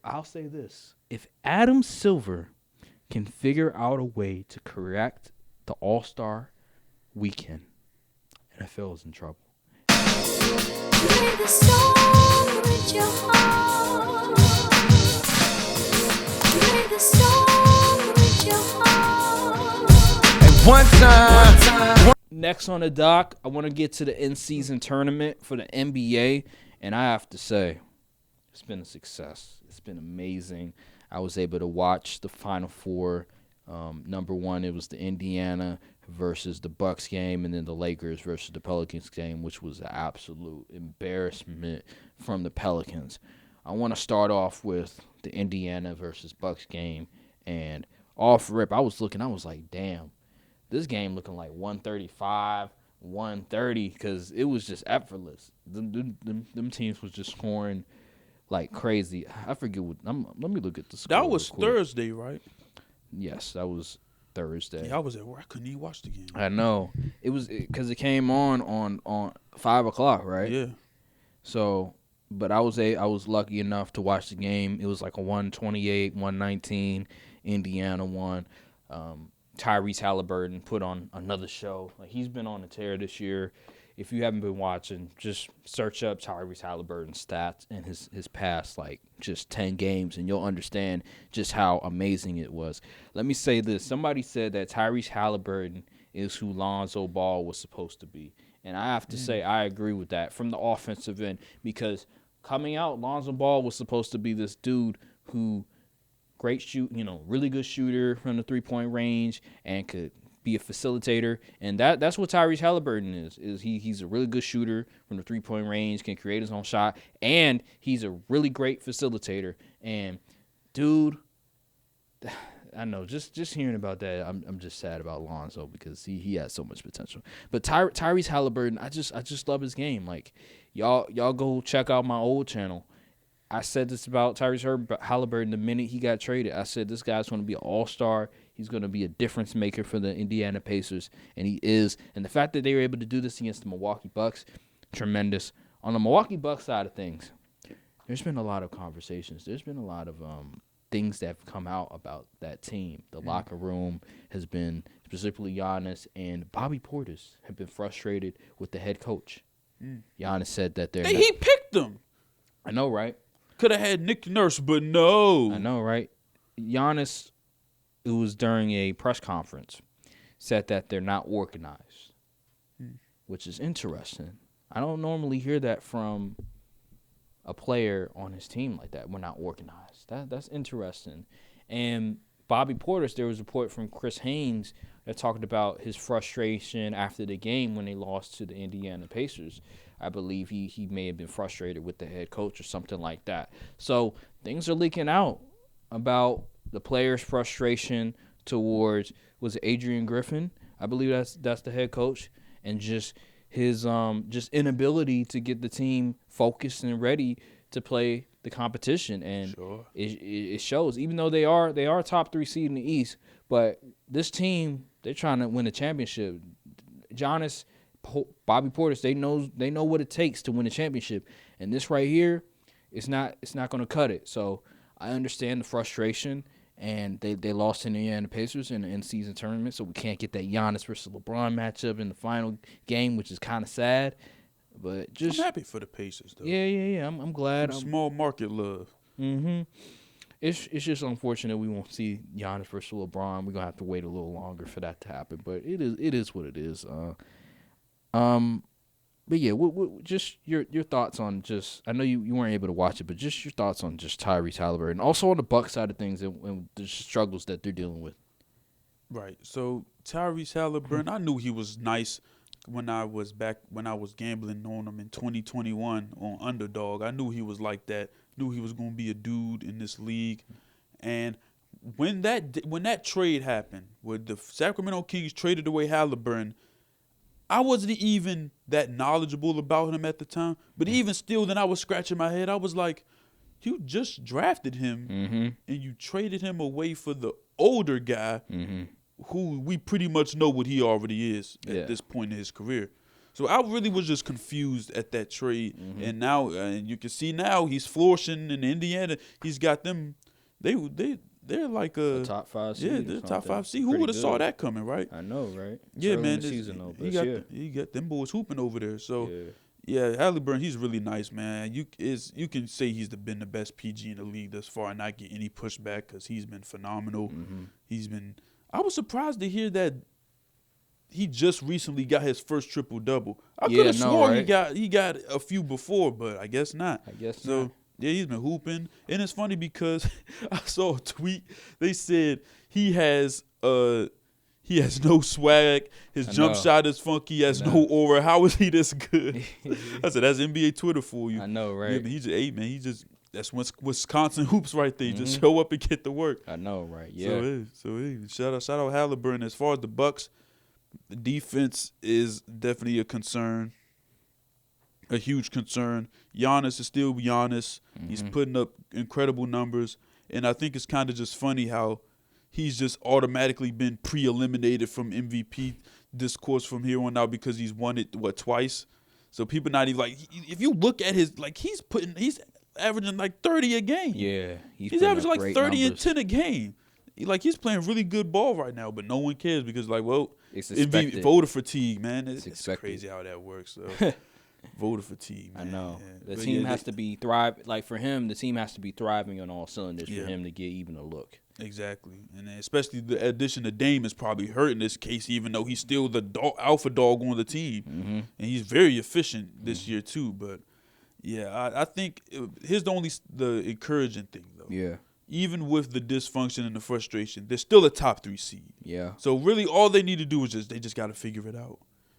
I'll say this. If Adam Silver can figure out a way to correct the All-Star weekend, NFL is in trouble. Play the song with your heart. Play the song with your heart. At one time. Next on the dock, I want to get to the in-season tournament for the NBA, and I have to say, it's been a success. It's been amazing. I was able to watch the Final Four. Number one, it was the Indiana versus the Bucks game, and then the Lakers versus the Pelicans game, which was an absolute embarrassment from the Pelicans. I want to start off with the Indiana versus Bucks game, and off rip, I was like, damn, this game looking like 135, 130, because it was just effortless. Them teams was just scoring like crazy. I forget what. Let me look at the score. That was Thursday, right? Yes, that was Thursday. Yeah, I was at work. I couldn't even watch the game. I know. It was because it came on 5 o'clock, right? Yeah. So, but I was lucky enough to watch the game. It was like a 128, 119. Indiana won. Tyrese Halliburton put on another show. Like, he's been on a tear this year. If you haven't been watching, just search up Tyrese Halliburton's stats and his past, like, just 10 games, and you'll understand just how amazing it was. Let me say this. Somebody said that Tyrese Halliburton is who Lonzo Ball was supposed to be. And I have to say I agree with that from the offensive end, because coming out, Lonzo Ball was supposed to be this dude who really good shooter from the three-point range and could be a facilitator, and that's what Tyrese Halliburton is he's a really good shooter from the three-point range, can create his own shot, and he's a really great facilitator. And dude, I know, just hearing about that, I'm just sad about Lonzo, because he has so much potential. But Tyrese Halliburton, I just love his game. Like, y'all go check out my old channel. I said this about Tyrese Halliburton the minute he got traded. I said this guy's going to be an all-star. He's going to be a difference maker for the Indiana Pacers, and he is. And the fact that they were able to do this against the Milwaukee Bucks, tremendous. On the Milwaukee Bucks side of things, there's been a lot of conversations. There's been a lot of things that have come out about that team. The locker room has been, specifically Giannis and Bobby Portis, have been frustrated with the head coach. Giannis said that He picked them. I know, right? Could have had Nick Nurse, but no. I know, right? Giannis, it was during a press conference, said that they're not organized, which is interesting. I don't normally hear that from a player on his team like that. We're not organized. That's interesting. And Bobby Portis, there was a report from Chris Haynes that talked about his frustration after the game when they lost to the Indiana Pacers. I believe he may have been frustrated with the head coach or something like that. So things are leaking out about the players' frustration towards, was it Adrian Griffin? I believe that's the head coach, and just his just inability to get the team focused and ready to play the competition. And Sure. it shows, even though they are top 3 seed in the East, but this team, they're trying to win a championship. Giannis, Bobby Portis, they know what it takes to win a championship, and this right here, it's not going to cut it. So I understand the frustration, and they lost to the Indiana Pacers in the in-season tournament, so we can't get that Giannis versus LeBron matchup in the final game, which is kind of sad. But just I'm happy for the Pacers, though. Yeah. I'm glad. Small market love. It's just unfortunate we won't see Giannis versus LeBron. We're gonna have to wait a little longer for that to happen, but it is what it is. But yeah, just your thoughts on just, I know you weren't able to watch it, but just your thoughts on just Tyrese Halliburton, also on the Bucks side of things and the struggles that they're dealing with. Right. So Tyrese Halliburton, I knew he was nice when I was gambling on him in 2021 on Underdog. I knew he was like that. Knew he was going to be a dude in this league. And when that trade happened, where the Sacramento Kings traded away Halliburton, I wasn't even that knowledgeable about him at the time. But even still, then I was scratching my head. I was like, you just drafted him and you traded him away for the older guy who we pretty much know what he already is at this point in his career. So I really was just confused at that trade. And now you can see now he's flourishing in Indiana. He's got them. They're like A top 5 seed. yeah, or they're top something. 5 seed. Who Pretty would have saw good. that coming, right? I know, right? It's Yeah, early man. in the season though, but He got them boys hooping over there. So yeah. yeah, Halliburton, he's really nice, man. You can say been the best PG in the league thus far and not get any pushback because he's been phenomenal. I was surprised to hear that he just recently got his first triple-double. I could have sworn right? he got a few before, but I guess not. I guess so. not. Yeah, he's been hooping, and it's funny because I saw a tweet. They said he has no swag. His jump shot is funky. He has no aura. How is he this good? I said that's NBA Twitter for you. I know, right? Yeah, man, he just that's Wisconsin hoops right there. Just show up and get to work. I know, right? Yeah. Shout out Halliburton. As far as the Bucks, the defense is definitely a concern. A huge concern. Giannis is still Giannis. He's putting up incredible numbers. And I think it's kind of just funny how he's just automatically been pre-eliminated from MVP discourse from here on out because he's won it, twice? So people not even like, if you look at he's averaging like 30 a game. Yeah. He's averaging like 30 and 10 a game. He's playing really good ball right now, but no one cares because it's expected. voter fatigue, man. It's expected. crazy how that works. So. Voter fatigue, man. I know. Yeah. The team has to be for him, the team has to be thriving on all cylinders for him to get even a look. Exactly. And then especially the addition of Dame is probably hurting this case, even though he's still the alpha dog on the team. And he's very efficient this year, too. But, yeah, I think here's the encouraging thing, though. Yeah. Even with the dysfunction and the frustration, they're still a top 3 seed. Yeah. So, really, all they need to do is they just got to figure it out.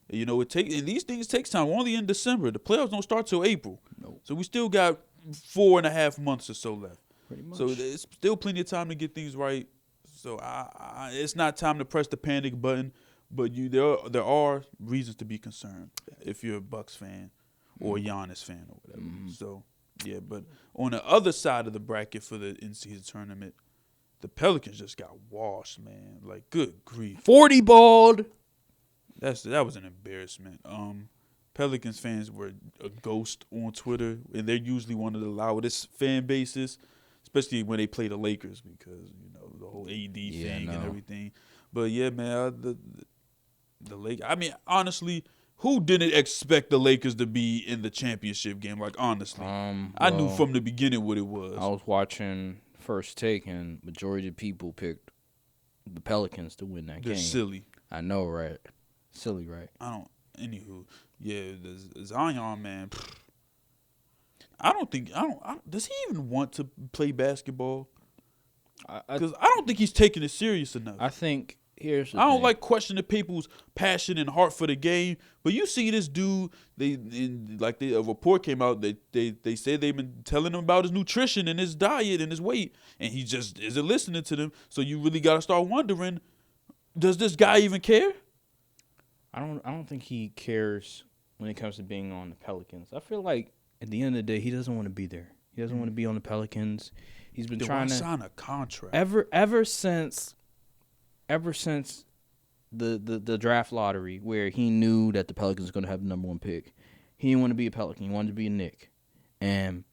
You know, and these things takes time. We're only in December. The playoffs don't start till April. Nope. So we still got 4.5 months or so left. Pretty much. So it's still plenty of time to get things right. So it's not time to press the panic button, but there are reasons to be concerned if you're a Bucks fan or a Giannis fan or whatever. So yeah, but on the other side of the bracket for the in-season tournament, the Pelicans just got washed, man. Like, good grief. 40 balled. That was an embarrassment. Pelicans fans were a ghost on Twitter, and they're usually one of the loudest fan bases, especially when they play the Lakers because the whole AD thing and everything. But yeah, man, the Lakers. I mean, honestly, who didn't expect the Lakers to be in the championship game? Like, honestly, I knew from the beginning what it was. I was watching First Take, and majority of people picked the Pelicans to win that game. They're silly. I know, right? Silly, right? Anywho, yeah, the Zion, man. Does he even want to play basketball? Because I don't think he's taking it serious enough. I think here's the I don't thing. like questioning people's passion and heart for the game, but you see this dude. A report came out. They said they've been telling him about his nutrition and his diet and his weight, and he just isn't listening to them. So you really got to start wondering: does this guy even care? I don't think he cares when it comes to being on the Pelicans. I feel like at the end of the day, he doesn't want to be there. He doesn't want to be on the Pelicans. He's been trying to sign a contract ever since the draft lottery where he knew that the Pelicans were going to have the number 1 pick. He didn't want to be a Pelican. He wanted to be a Knick, and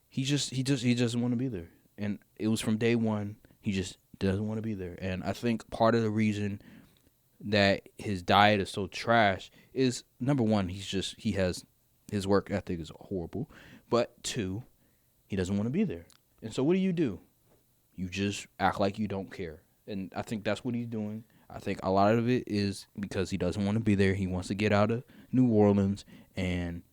he doesn't want to be there. And it was from day one. He just doesn't want to be there. And I think part of the reason that his diet is so trash is, number one, his work ethic is horrible, but 2, he doesn't want to be there. And so what do? You just act like you don't care. And I think that's what he's doing. I think a lot of it is because he doesn't want to be there. He wants to get out of New Orleans, and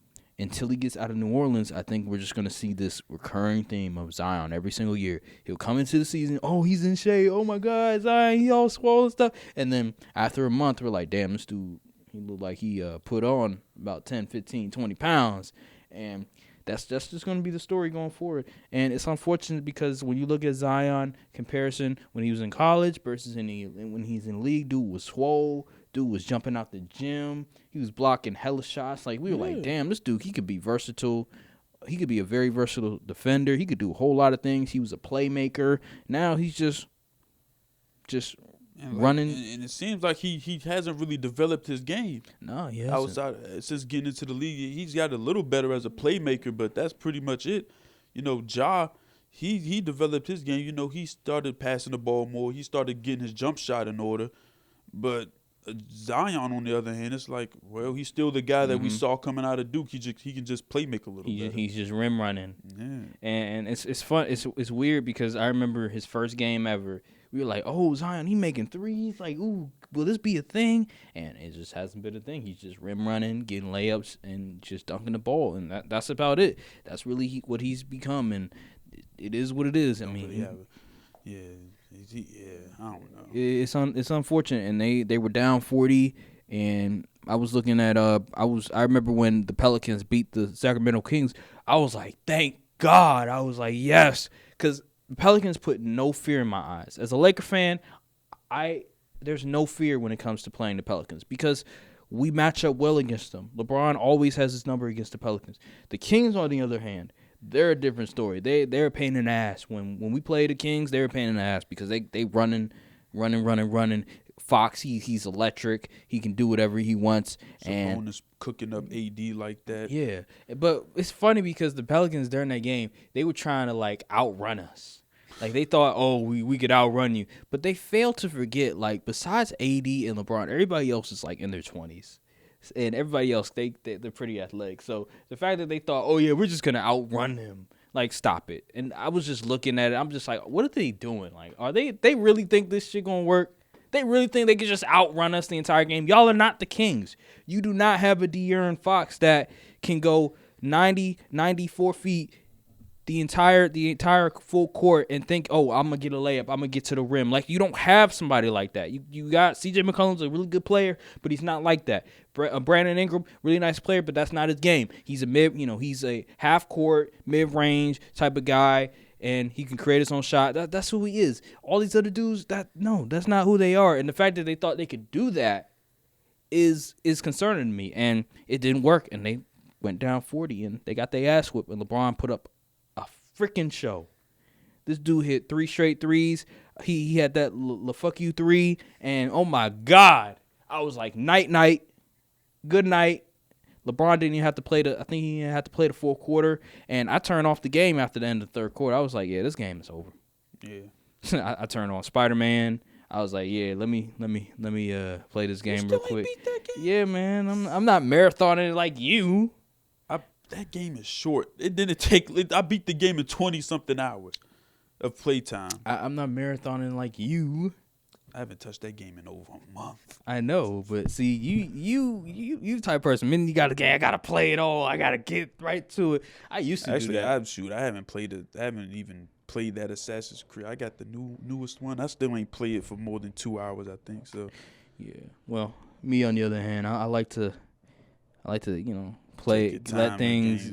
until he gets out of New Orleans, I think we're just going to see this recurring theme of Zion every single year. He'll come into the season, oh, he's in shape. Oh, my God, Zion, he all swole and stuff. And then after a month, we're like, damn, this dude, he looked like he put on about 10, 15, 20 pounds. And that's just going to be the story going forward. And it's unfortunate because when you look at Zion comparison when he was in college versus when he's in league, dude was swole. Dude was jumping out the gym. He was blocking hella shots. Like, we were like, damn, this dude, he could be versatile. He could be a very versatile defender. He could do a whole lot of things. He was a playmaker. Now he's just running. And it seems like he hasn't really developed his game No, he hasn't. outside since getting into the league. He's got a little better as a playmaker, but that's pretty much it. Ja, he developed his game. He started passing the ball more. He started getting his jump shot in order. But Zion, on the other hand, it's like, well, he's still the guy that we saw coming out of Duke. He can just play make a little bit. He's just rim running. Yeah. And it's fun. It's weird because I remember his first game ever. We were like, oh, Zion, he making threes. Like, ooh, will this be a thing? And it just hasn't been a thing. He's just rim running, getting layups, and just dunking the ball. And that's about it. That's really what he's become. And it is what it is. I mean, I don't know. It's unfortunate. And they were down 40. And I was looking at I remember when the Pelicans beat the Sacramento Kings. I was like, thank God. I was like, yes, because the Pelicans put no fear in my eyes. As a Laker fan, there's no fear when it comes to playing the Pelicans because we match up well against them. LeBron always has his number against the Pelicans. The Kings, on the other hand, they're a different story. They're a pain in the ass. When we play the Kings, they're a pain in the ass because they running. Fox, he's electric. He can do whatever he wants. And is cooking up AD like that. Yeah, but it's funny because the Pelicans during that game, they were trying to like outrun us. Like they thought, oh, we could outrun you, but they failed to forget like besides AD and LeBron, everybody else is like in their 20s, and everybody else they're pretty athletic. So the fact that they thought, oh yeah, we're just gonna outrun them, like stop it. And I was just looking at it, I'm just like, what are they doing? Like, are they really think this shit gonna work? They really think they can just outrun us the entire game? Y'all are not the Kings. You do not have a De'Aaron Fox that can go 90, 94 feet the entire full court and think, oh, I'm going to get a layup. I'm going to get to the rim. Like, you don't have somebody like that. You got C.J. McCollum's a really good player, but he's not like that. Brandon Ingram, really nice player, but that's not his game. He's he's a half-court, mid-range type of guy, and he can create his own shot. That's who he is. All these other dudes, that's not who they are. And the fact that they thought they could do that is concerning to me. And it didn't work, and they went down 40, and they got their ass whipped, and LeBron put up a freaking show. This dude hit 3 straight threes. He had that fuck you 3, and oh my God, I was like, night, good night. LeBron didn't even have to play I think he had to play the fourth quarter, and I turned off the game after the end of the third quarter. I was like, yeah, this game is over. Yeah. I turned on Spider-Man. I was like, yeah, let me play this game real quick. Beat that game? Yeah, man, I'm not marathoning it like you. That game is short. It didn't take. I beat the game in 20-something hours of playtime. I'm not marathoning like you. I haven't touched that game in over a month. I know, but see, you the type of person. Man, I gotta play it all. I gotta get right to it. I used to do that. I haven't played it. I haven't even played that Assassin's Creed. I got the newest one. I still ain't played it for more than 2 hours. I think so. Yeah. Well, me on the other hand, I like to play, let things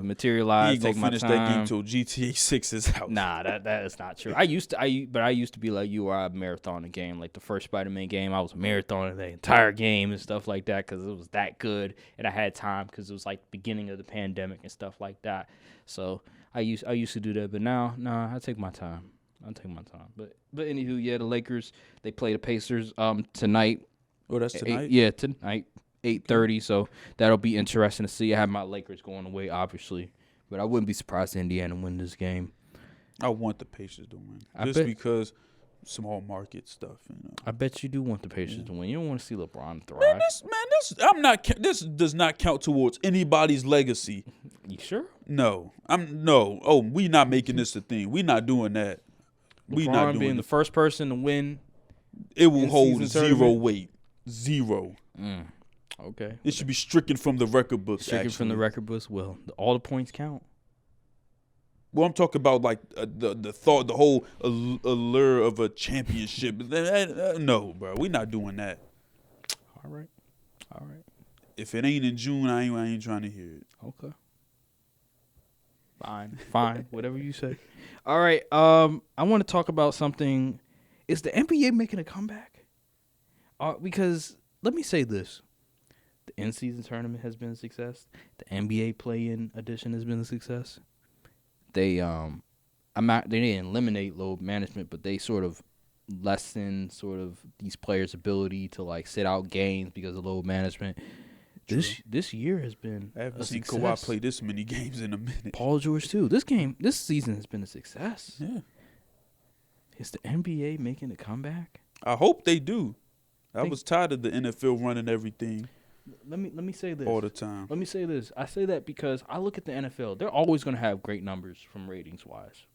materialize. You ain't gonna finish my time. that game till GTA 6 is out. Nah, that is not true. I used to be like you, where I marathon a game. Like the first Spider-Man game, I was marathoning the entire game and stuff like that because it was that good, and I had time because it was like the beginning of the pandemic and stuff like that. So I used to do that, but now, I take my time. But anywho, yeah, the Lakers, they play the Pacers tonight. Oh, that's tonight? Yeah, tonight. 8:30, so that'll be interesting to see. I have my Lakers going away, obviously, but I wouldn't be surprised if Indiana win this game. I want the Pacers to win, because small market stuff. I bet you do want the Pacers to win. You don't want to see LeBron thrive. This does not count towards anybody's legacy. You sure? No. Oh, we not making this a thing. We not doing that. We not doing being the first person to win. It will hold zero weight. Zero. Okay. It should be stricken from the record books. From the record books. Well, all the points count. Well, I'm talking about like the thought, the whole allure of a championship. No, bro, we not doing that. All right. If it ain't in June, I ain't trying to hear it. Okay. Fine. Whatever you say. All right. I want to talk about something. Is the NBA making a comeback? Because let me say this. The in-season tournament has been a success. The NBA play-in edition has been a success. They didn't eliminate load management, but they sort of lessen sort of these players' ability to like sit out games because of load management. This year has been I haven't a seen success. Kawhi play this many games in a minute. Paul George too. This season has been a success. Yeah. Is the NBA making a comeback? I hope they do. I was tired of the NFL running everything Let me say this. all the time. Let me say this. I say that because I look at the NFL. They're always going to have great numbers from ratings wise.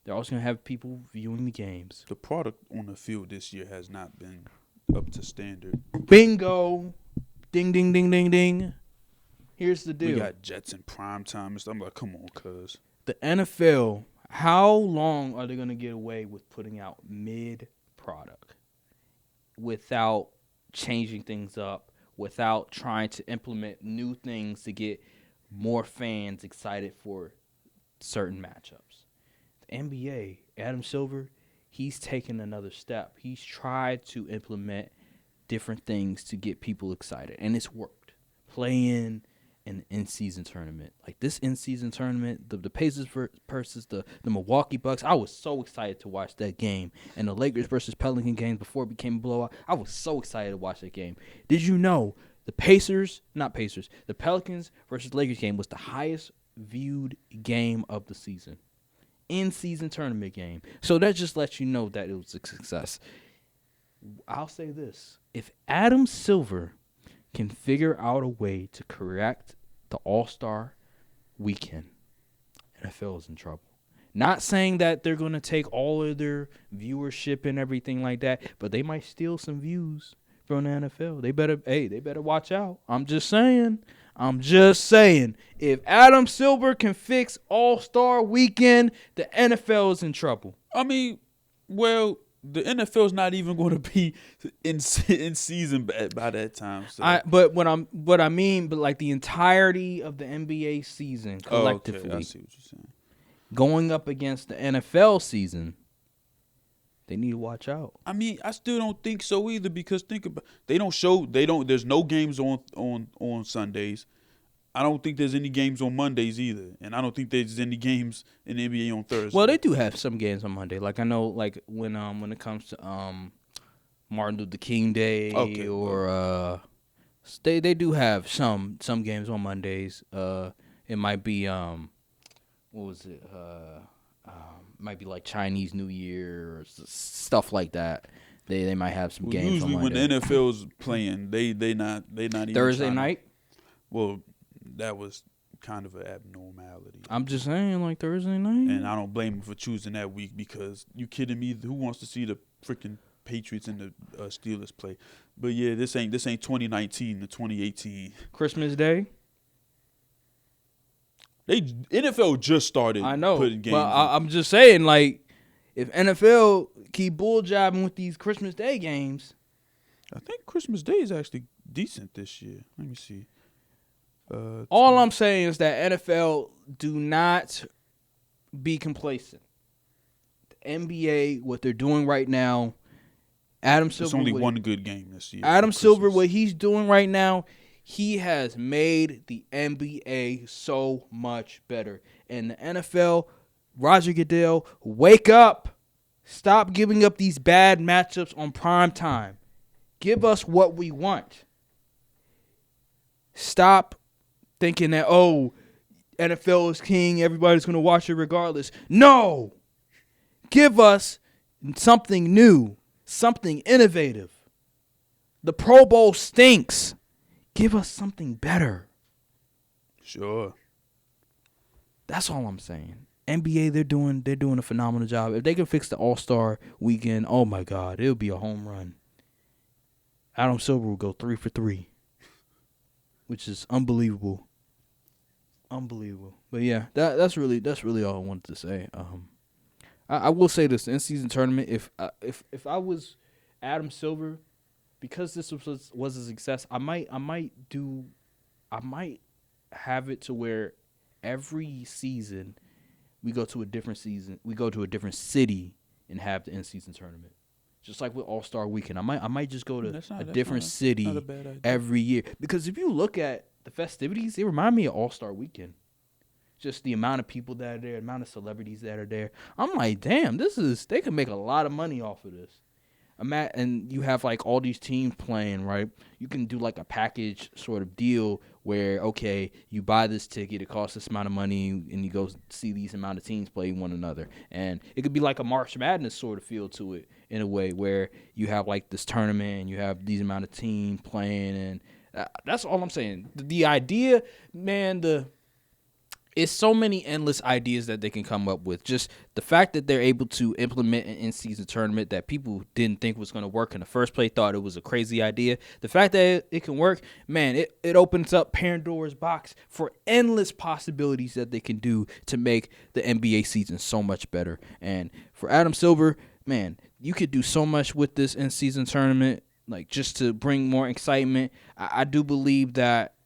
They're always going to have people viewing the games. The product on the field this year has not been up to standard. Bingo. Ding, ding, ding, ding, ding. Here's the deal. We got Jets in prime time and stuff. I'm like, come on, cuz. The NFL, how long are they going to get away with putting out mid product without changing things up, without trying to implement new things to get more fans excited for certain matchups? The NBA, Adam Silver, he's taken another step. He's tried to implement different things to get people excited, and it's worked. Play-in and in-season tournament. Like this in-season tournament, the Pacers versus the Milwaukee Bucks, I was so excited to watch that game. And the Lakers versus Pelican game before it became a blowout, I was so excited to watch that game. Did you know the Pelicans versus Lakers game was the highest viewed game of the season? In-season tournament game. So that just lets you know that it was a success. I'll say this. If Adam Silver can figure out a way to correct the All-Star weekend, NFL is in trouble. Not saying that they're going to take all of their viewership and everything like that, but they might steal some views from the NFL. They better watch out. I'm just saying. If Adam Silver can fix All-Star weekend, the NFL is in trouble. I mean, well, the NFL's not even going to be in season by that time. So. But like the entirety of the NBA season collectively, okay. I see what you're saying. Going up against the NFL season, they need to watch out. I mean, I still don't think so either because there's no games on Sundays. I don't think there's any games on Mondays either, and I don't think there's any games in the NBA on Thursday. Well, they do have some games on Monday. Like I know, like when it comes to Martin Luther King Day they do have some games on Mondays. It might be what was it? Might be like Chinese New Year or stuff like that. They might have some games. Usually on when Monday. the NFL's playing, they not even Thursday night. Well, that was kind of an abnormality. I'm just saying, like Thursday night. And I don't blame them for choosing that week because you kidding me? Who wants to see the freaking Patriots and the Steelers play? But yeah, this ain't 2019 to 2018. Christmas Day. NFL just started. I know, putting games. but I'm just saying, like, if NFL keep bull jobbing with these Christmas Day games, I think Christmas Day is actually decent this year. Let me see. All I'm saying is that NFL do not be complacent. The NBA, what they're doing right now, Adam Silver. It's only one good game this year. Adam Silver, what he's doing right now, he has made the NBA so much better. And the NFL, Roger Goodell, wake up. Stop giving up these bad matchups on prime time. Give us what we want. Stop thinking that, NFL is king, everybody's going to watch it regardless. No! Give us something new, something innovative. The Pro Bowl stinks. Give us something better. Sure. That's all I'm saying. NBA, they're doing a phenomenal job. If they can fix the All-Star weekend, oh my God, it'll be a home run. Adam Silver will go 3 for 3, which is unbelievable. Unbelievable. But yeah, that's really all I wanted to say. I will say this: the in-season tournament. If I was Adam Silver, because this was a success, I might have it to where every season we go to a different city and have the in-season tournament. Just like with All-Star Weekend, I might just go to a different city every year. Because if you look at the festivities, they remind me of All-Star Weekend. just the amount of people that are there, the amount of celebrities that are there. I'm like, damn, they could make a lot of money off of this. And you have like all these teams playing, right? You can do like a package sort of deal where, okay, you buy this ticket, it costs this amount of money, and you go see these amount of teams play one another. And it could be like a March Madness sort of feel to it in a way where you have like this tournament and you have these amount of teams playing. And that's all I'm saying. The idea, man, it's so many endless ideas that they can come up with. Just the fact that they're able to implement an in-season tournament that people didn't think was going to work in the first place, thought it was a crazy idea. The fact that it can work, man, it opens up Pandora's box for endless possibilities that they can do to make the NBA season so much better. And for Adam Silver, man, you could do so much with this in-season tournament, like just to bring more excitement. I do believe that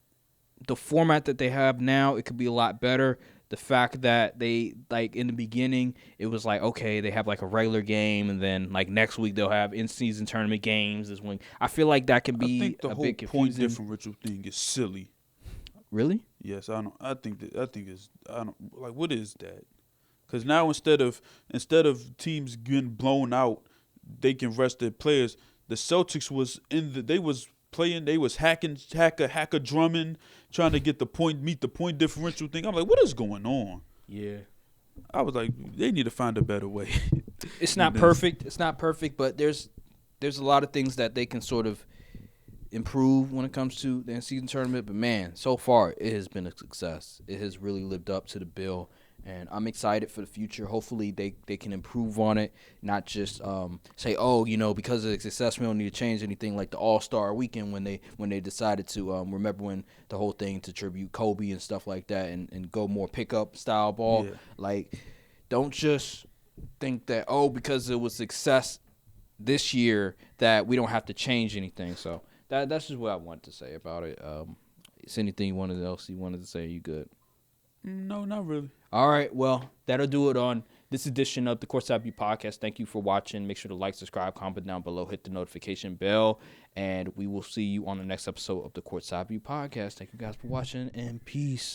the format that they have now, it could be a lot better. The fact that they, like, in the beginning, it was like, okay, they have like a regular game, and then like next week they'll have in-season tournament games. I feel like that could be I think the a whole bit point confusing. differential thing is silly. Really? Yes, I don't. I think it's. I don't like. What is that? Because now instead of teams getting blown out, they can rest their players. The Celtics was they was playing. They was hacker drumming, trying to get meet the point differential thing. I'm like, what is going on? Yeah. I was like, they need to find a better way. It's not perfect. It's not perfect, but there's a lot of things that they can sort of improve when it comes to the in-season tournament. But man, so far it has been a success. It has really lived up to the bill, and I'm excited for the future. Hopefully they can improve on it, not just say, oh, because of the success we don't need to change anything, like the All-Star weekend when they decided to remember when the whole thing to tribute Kobe and stuff like that, and go more pickup style ball. Yeah. Like, don't just think that, because it was success this year that we don't have to change anything. So that's just what I wanted to say about it. Is anything else you wanted to say? You good? No, not really. All right, well, that'll do it on this edition of the Courtside View Podcast. Thank you for watching. Make sure to like, subscribe, comment down below, hit the notification bell, and we will see you on the next episode of the Courtside View Podcast. Thank you guys for watching, and peace.